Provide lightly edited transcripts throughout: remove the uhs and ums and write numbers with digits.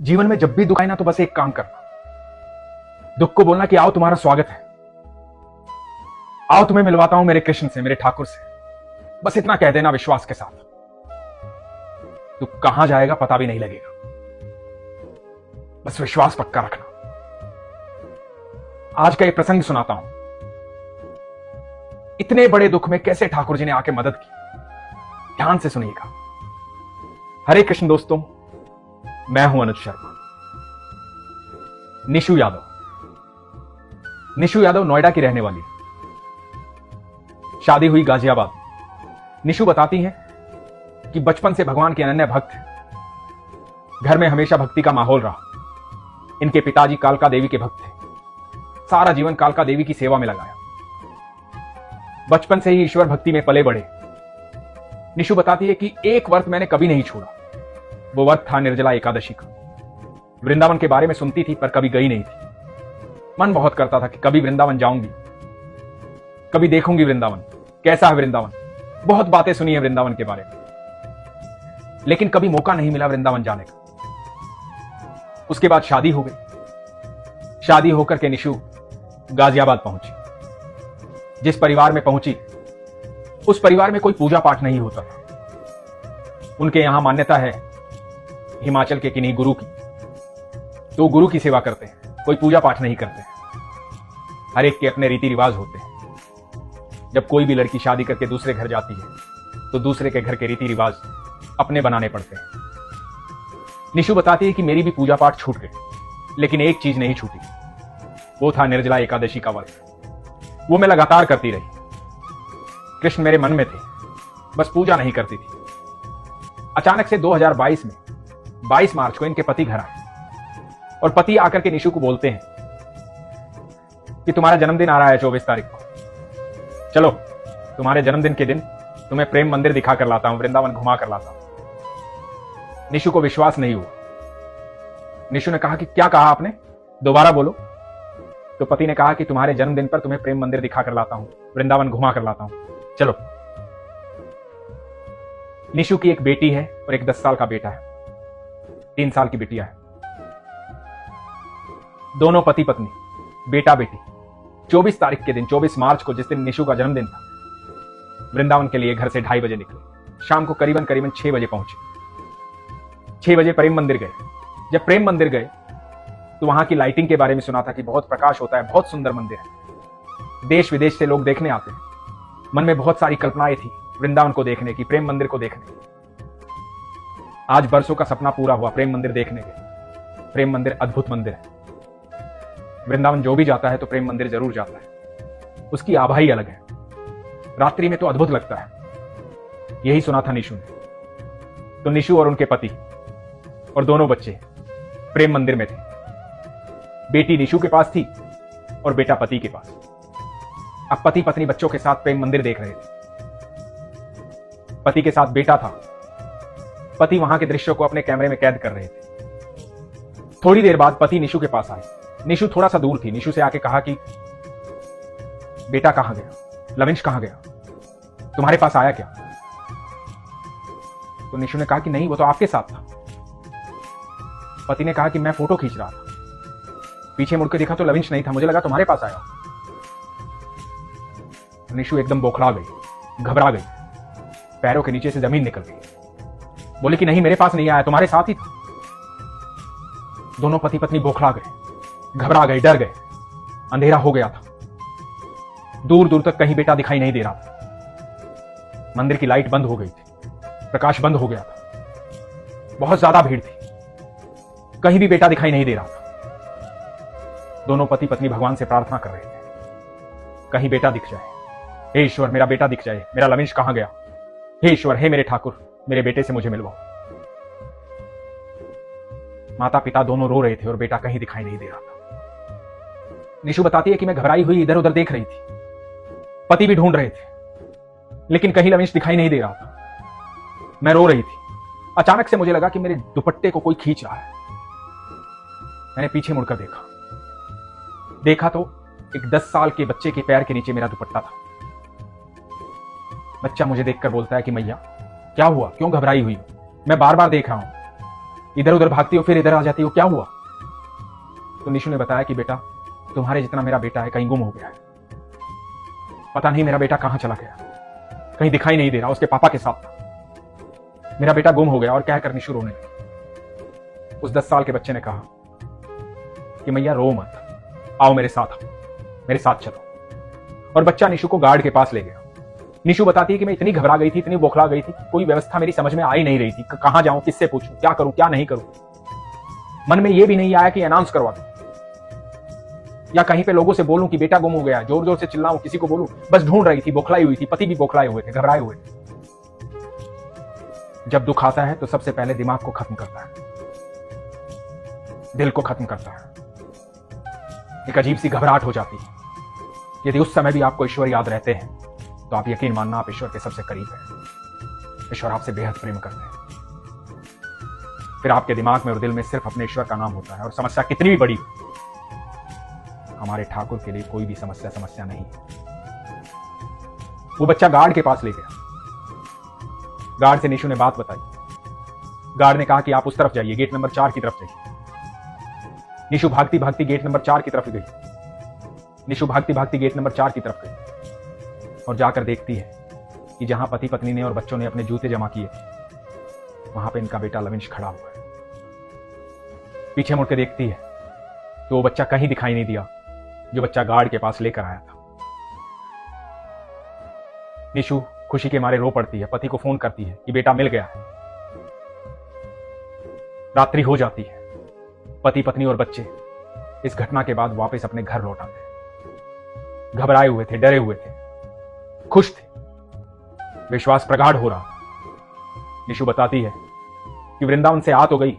जीवन में जब भी दुख आए ना तो बस एक काम करना, दुख को बोलना कि आओ तुम्हारा स्वागत है, आओ तुम्हें मिलवाता हूं मेरे कृष्ण से, मेरे ठाकुर से। बस इतना कह देना विश्वास के साथ, दुख कहां जाएगा पता भी नहीं लगेगा। बस विश्वास पक्का रखना। आज का एक प्रसंग सुनाता हूं, इतने बड़े दुख में कैसे ठाकुर जी ने आके मदद की। ध्यान से सुनिएगा। हरे कृष्ण दोस्तों, मैं हूं अनुज शर्मा। निशु यादव नोएडा की रहने वाली है, शादी हुई गाजियाबाद। निशु बताती हैं कि बचपन से भगवान के अनन्य भक्त हैं। घर में हमेशा भक्ति का माहौल रहा। इनके पिताजी कालका देवी के भक्त थे, सारा जीवन कालका देवी की सेवा में लगाया। बचपन से ही ईश्वर भक्ति में पले बढ़े। निशु बताती है कि एक व्रत मैंने कभी नहीं छोड़ा, वो व्रत था निर्जला एकादशी का। वृंदावन के बारे में सुनती थी पर कभी गई नहीं थी। मन बहुत करता था कि कभी वृंदावन जाऊंगी, कभी देखूंगी वृंदावन, कैसा है वृंदावन। बहुत बातें सुनी है वृंदावन के बारे में, लेकिन कभी मौका नहीं मिला वृंदावन जाने का। उसके बाद शादी हो गई। शादी होकर के निशु गाजियाबाद पहुंची। जिस परिवार में पहुंची उस परिवार में कोई पूजा पाठ नहीं होता था। उनके यहां मान्यता है हिमाचल के किन्हीं गुरु की, तो गुरु की सेवा करते हैं, कोई पूजा पाठ नहीं करते हैं। हर एक के अपने रीति रिवाज होते हैं। जब कोई भी लड़की शादी करके दूसरे घर जाती है तो दूसरे के घर के रीति रिवाज अपने बनाने पड़ते हैं। निशु बताती है कि मेरी भी पूजा पाठ छूट गए, लेकिन एक चीज नहीं छूटी, वो था निर्जला एकादशी का व्रत। वो मैं लगातार करती रही। कृष्ण मेरे मन में थे, बस पूजा नहीं करती थी। अचानक से 2022 में 22 मार्च को इनके पति घर आए और पति आकर के निशु को बोलते हैं कि तुम्हारा जन्मदिन आ रहा है 24 तारीख को, चलो तुम्हारे जन्मदिन के दिन तुम्हें प्रेम मंदिर दिखा कर लाता हूं, वृंदावन घुमा कर लाता हूं। निशु को विश्वास नहीं हुआ। निशु ने कहा कि क्या कहा आपने, दोबारा बोलो। तो पति ने कहा कि तुम्हारे जन्मदिन पर तुम्हें प्रेम मंदिर दिखा कर लाता हूं, वृंदावन घुमा कर लाता हूं, चलो। निशु की एक बेटी है और एक 10 साल का बेटा है, 3 साल की बिटिया है। दोनों पति पत्नी, बेटा बेटी 24 तारीख के दिन, 24 मार्च को, जिस दिन निशु का जन्मदिन था, वृंदावन के लिए घर से 2:30 बजे निकले। शाम को करीबन 6 बजे पहुंचे। 6 बजे प्रेम मंदिर गए। जब प्रेम मंदिर गए तो वहां की लाइटिंग के बारे में सुना था कि बहुत प्रकाश होता है, बहुत सुंदर मंदिर है, देश विदेश से लोग देखने आते हैं। मन में बहुत सारी कल्पनाएं थी वृंदावन को देखने की, प्रेम मंदिर को देखने की। आज बरसों का सपना पूरा हुआ प्रेम मंदिर देखने के। प्रेम मंदिर अद्भुत मंदिर है। वृंदावन जो भी जाता है तो प्रेम मंदिर जरूर जाता है, उसकी आभा ही अलग है। रात्रि में तो अद्भुत लगता है। यही सुना था निशु ने। तो निशु और उनके पति और दोनों बच्चे प्रेम मंदिर में थे। बेटी निशु के पास थी और बेटा पति के पास। अब पति पत्नी बच्चों के साथ प्रेम मंदिर देख रहे थे। पति के साथ बेटा था। पति वहां के दृश्यों को अपने कैमरे में कैद कर रहे थे। थोड़ी देर बाद पति निशु के पास आए। निशु थोड़ा सा दूर थी। निशु से आके कहा कि बेटा कहां गया, लविंश कहां गया, तुम्हारे पास आया क्या? तो निशु ने कहा कि नहीं, वो तो आपके साथ था। पति ने कहा कि मैं फोटो खींच रहा था, पीछे मुड़कर देखा तो लविंश नहीं था, मुझे लगा तुम्हारे पास आया। निशु एकदम बौखला गई, घबरा गई, पैरों के नीचे से जमीन निकल गई। बोले कि नहीं, मेरे पास नहीं आया, तुम्हारे साथ ही था। दोनों पति पत्नी बौखला गए, घबरा गए, डर गए। अंधेरा हो गया था। दूर दूर तक कहीं बेटा दिखाई नहीं दे रहा था। मंदिर की लाइट बंद हो गई थी, प्रकाश बंद हो गया था। बहुत ज्यादा भीड़ थी, कहीं भी बेटा दिखाई नहीं दे रहा था। दोनों पति पत्नी भगवान से प्रार्थना कर रहे थे, कहीं बेटा दिख जाए, हे ईश्वर मेरा बेटा दिख जाए, मेरा लविंश कहां गया, हे ईश्वर, हे मेरे ठाकुर, मेरे बेटे से मुझे मिलवाओ। माता पिता दोनों रो रहे थे और बेटा कहीं दिखाई नहीं दे रहा था। निशु बताती है कि मैं घबराई हुई इधर उधर देख रही थी। पति भी ढूंढ रहे थे, लेकिन कहीं लविंश दिखाई नहीं दे रहा था। मैं रो रही थी। अचानक से मुझे लगा कि मेरे दुपट्टे को कोई खींच रहा है। मैंने पीछे मुड़कर देखा तो एक 10 साल के बच्चे के पैर के नीचे मेरा दुपट्टा था। बच्चा मुझे देखकर बोलता है कि मैया क्या हुआ, क्यों घबराई हुई? मैं बार बार देख रहा हूं इधर उधर भागती हो, फिर इधर आ जाती हो, क्या हुआ? तो निशु ने बताया कि बेटा, तुम्हारे जितना मेरा बेटा है कहीं गुम हो गया है। पता नहीं मेरा बेटा कहां चला गया, कहीं दिखाई नहीं दे रहा, उसके पापा के साथ था। मेरा बेटा गुम हो गया। और कहकर निशु रोने लगी। उस 10 साल के बच्चे ने कहा कि मैया रो मत, आओ मेरे साथ आओ, मेरे साथ चलो। और बच्चा निशु को गार्ड के पास ले गया। निशु बताती है कि मैं इतनी घबरा गई थी, इतनी बौखला गई थी, कोई व्यवस्था मेरी समझ में आ ही नहीं रही थी। कहां जाऊं, किससे पूछूं, क्या करूं, क्या नहीं करूं। मन में यह भी नहीं आया कि अनाउंस करवा दूं या कहीं पे लोगों से बोलूं कि बेटा गुम हो गया, जोर जोर से चिल्लाऊं, किसी को बोलूं। बस ढूंढ रही थी, बौखलाई हुई थी, पति भी बौखलाए हुए थे, घबराए हुए थे। जब दुख आता है तो सबसे पहले दिमाग को खत्म करता है, दिल को खत्म करता है। एक अजीब सी घबराहट हो जाती है। यदि उस समय भी आपको ईश्वर याद रहते हैं तो आप यकीन मानना, आप ईश्वर के सबसे करीब हैं। ईश्वर आपसे बेहद प्रेम करते हैं। फिर आपके दिमाग में और दिल में सिर्फ अपने ईश्वर का नाम होता है। और समस्या कितनी भी बड़ी हो, हमारे ठाकुर के लिए कोई भी समस्या नहीं है। वो बच्चा गार्ड के पास ले गया। गार्ड से निशु ने बात बताई। गार्ड ने कहा कि आप उस तरफ जाइए, गेट नंबर 4 की तरफ जाइए। निशु भागती भागती गेट नंबर 4 की तरफ गई। निशु भागती भागती गेट नंबर 4 की तरफ गई और जाकर देखती है कि जहां पति पत्नी ने और बच्चों ने अपने जूते जमा किए थे, वहां पे इनका बेटा लविंश खड़ा हुआ है। पीछे मुड़ के देखती है तो वो बच्चा कहीं दिखाई नहीं दिया जो बच्चा गार्ड के पास लेकर आया था। निशु खुशी के मारे रो पड़ती है, पति को फोन करती है कि बेटा मिल गया है। रात्रि हो जाती है। पति पत्नी और बच्चे इस घटना के बाद वापस अपने घर लौट आते हैं। घबराए हुए थे, डरे हुए थे, खुश थे, विश्वास प्रगाढ़ हो रहा था। निशु बताती है कि वृंदावन से आ तो गई,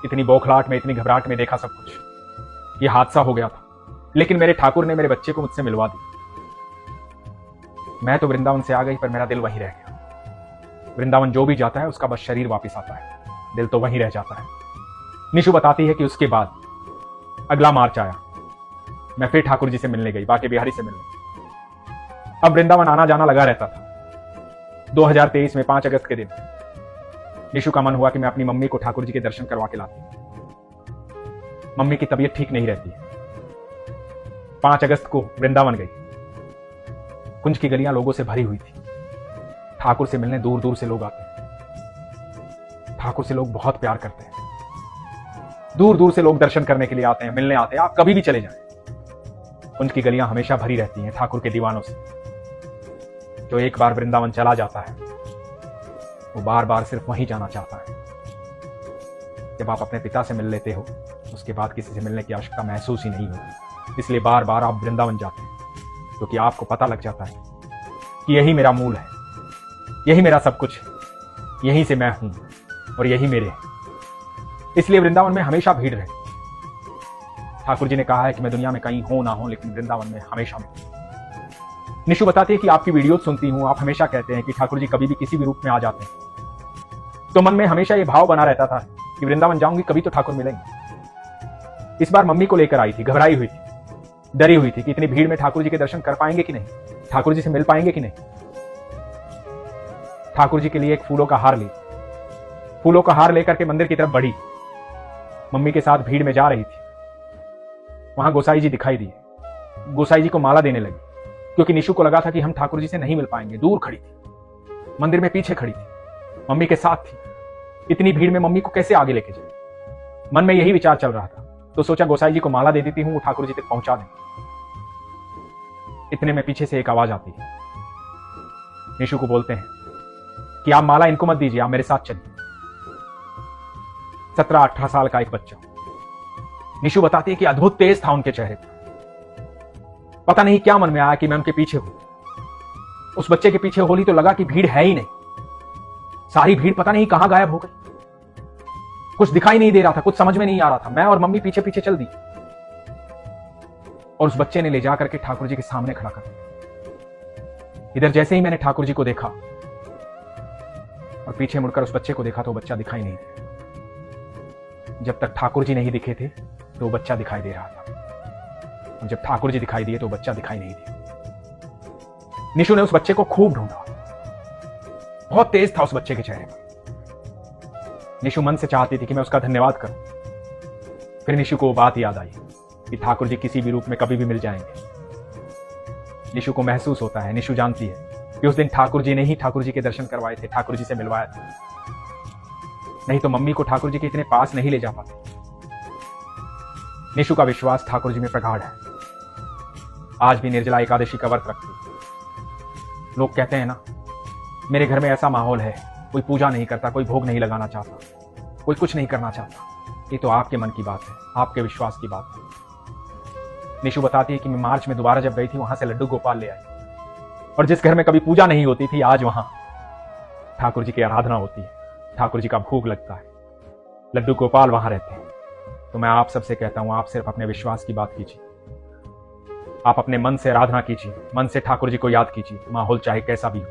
इतनी बौखलाहट में, इतनी घबराहट में देखा सब कुछ, यह हादसा हो गया था, लेकिन मेरे ठाकुर ने मेरे बच्चे को मुझसे मिलवा दी। मैं तो वृंदावन से आ गई पर मेरा दिल वहीं रह गया। वृंदावन जो भी जाता है उसका बस शरीर वापस आता है, दिल तो वहीं रह जाता है। निशु बताती है कि उसके बाद अगला मार्च आया। मैं फिर ठाकुर जी से मिलने गई, बाके बिहारी से मिलने। अब वृंदावन आना जाना लगा रहता था। 2023 में 5 अगस्त के दिन निशु का मन हुआ कि मैं अपनी मम्मी को ठाकुर जी के दर्शन करवा के लाती। मम्मी की तबीयत ठीक नहीं रहती है। 5 अगस्त को वृंदावन गई। कुंज की गलियां लोगों से भरी हुई थी। ठाकुर से मिलने दूर दूर से लोग आते हैं। ठाकुर से लोग बहुत प्यार करते हैं। दूर दूर से लोग दर्शन करने के लिए आते हैं, मिलने आते हैं। आप कभी भी चले जाएं, कुंज की गलियां हमेशा भरी रहती हैं ठाकुर के दीवानों से। जो एक बार वृंदावन चला जाता है वो बार बार सिर्फ वहीं जाना चाहता है। जब आप अपने पिता से मिल लेते हो उसके बाद किसी से मिलने की आवश्यकता महसूस ही नहीं होती। इसलिए बार बार आप वृंदावन जाते हैं क्योंकि आपको पता लग जाता है कि यही मेरा मूल है, यही मेरा सब कुछ है, यहीं से मैं हूं और यही मेरे है। इसलिए वृंदावन में हमेशा भीड़ रहे। ठाकुर जी ने कहा है कि मैं दुनिया में कहीं हो ना हो लेकिन वृंदावन में हमेशा में। निशु बताती है कि आपकी वीडियो सुनती हूं, आप हमेशा कहते हैं कि ठाकुर जी कभी भी किसी भी रूप में आ जाते हैं, तो मन में हमेशा ये भाव बना रहता था कि वृंदावन जाऊंगी कभी तो ठाकुर मिलेंगे। इस बार मम्मी को लेकर आई थी, घबराई हुई थी, डरी हुई थी कि इतनी भीड़ में ठाकुर जी के दर्शन कर पाएंगे कि नहीं, ठाकुर जी से मिल पाएंगे कि नहीं। ठाकुर जी के लिए एक फूलों का हार ली। फूलों का हार लेकर के मंदिर की तरफ बढ़ी। मम्मी के साथ भीड़ में जा रही थी। वहां गोसाई जी दिखाई दिए। गोसाई जी को माला देने लगी क्योंकि निशु को लगा था कि हम ठाकुर जी से नहीं मिल पाएंगे। दूर खड़ी थी, मंदिर में पीछे खड़ी थी, मम्मी के साथ थी। इतनी भीड़ में मम्मी को कैसे आगे लेके जाए, मन में यही विचार चल रहा था। तो सोचा गोसाई जी को माला दे देती हूं, वो ठाकुर जी तक पहुंचा दें। इतने में पीछे से एक आवाज आती है। निशु को बोलते हैं कि आप माला इनको मत दीजिए, आप मेरे साथ चलिए। 17-18 साल का एक बच्चा। निशु बताती है कि अद्भुत तेज था उनके चेहरे पर। पता नहीं क्या मन में आया कि मैं उनके पीछे हूं। उस बच्चे के पीछे होली तो लगा कि भीड़ है ही नहीं। सारी भीड़ पता नहीं कहां गायब हो गई। कुछ दिखाई नहीं दे रहा था, कुछ समझ में नहीं आ रहा था। मैं और मम्मी पीछे पीछे चल दी और उस बच्चे ने ले जाकर के ठाकुर जी के सामने खड़ा कर दिया। इधर जैसे ही मैंने ठाकुर जी को देखा और पीछे मुड़कर उस बच्चे को देखा तो वो बच्चा दिखाई नहीं दिया। जब तक ठाकुर जी नहीं दिखे थे तो वो बच्चा दिखाई दे रहा था, और जब ठाकुर जी दिखाई दिए तो बच्चा दिखाई नहीं दिया। निशु ने उस बच्चे को खूब ढूंढा। बहुत तेज था उस बच्चे के चेहरे पर। निशु मन से चाहती थी कि मैं उसका धन्यवाद करूं। फिर निशु को वो बात याद आई कि ठाकुर जी किसी भी रूप में कभी भी मिल जाएंगे। निशु को महसूस होता है, निशु जानती है कि उस दिन ठाकुर जी ने ही ठाकुर जी के दर्शन करवाए थे, ठाकुर जी से मिलवाया था। नहीं तो मम्मी को ठाकुर जी के इतने पास नहीं ले जा पाते। निशु का विश्वास ठाकुर जी में प्रगाढ़ है। आज भी निर्जला एकादशी का व्रत रखती है। लोग कहते हैं ना, मेरे घर में ऐसा माहौल है, कोई पूजा नहीं करता, कोई भोग नहीं लगाना चाहता, कोई कुछ नहीं करना चाहता। ये तो आपके मन की बात है, आपके विश्वास की बात है। निशु बताती है कि मैं मार्च में दोबारा जब गई थी, वहां से लड्डू गोपाल ले आई, और जिस घर में कभी पूजा नहीं होती थी, आज वहां ठाकुर जी की आराधना होती है, ठाकुर जी का भोग लगता है, लड्डू गोपाल वहां रहते हैं। तो मैं आप सबसे कहता हूं, आप सिर्फ अपने विश्वास की बात कीजिए, आप अपने मन से आराधना कीजिए, मन से ठाकुर जी को याद कीजिए, माहौल चाहे कैसा भी हो।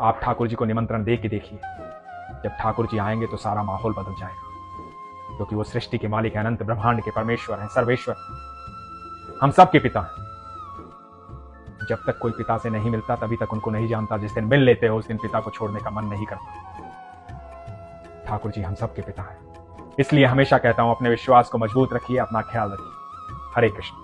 आप ठाकुर जी को निमंत्रण दे के देखिए, जब ठाकुर जी आएंगे तो सारा माहौल बदल जाएगा, क्योंकि वो सृष्टि के मालिक हैं, अनंत ब्रह्मांड के परमेश्वर हैं, सर्वेश्वर, हम सब के पिता हैं। जब तक कोई पिता से नहीं मिलता तभी तक उनको नहीं जानता। जिस दिन मिल लेते हो उस दिन पिता को छोड़ने का मन नहीं करता। ठाकुर जी हम सब के पिता हैं, इसलिए हमेशा कहता हूं अपने विश्वास को मजबूत रखिए, अपना ख्याल रखिए। हरे कृष्ण।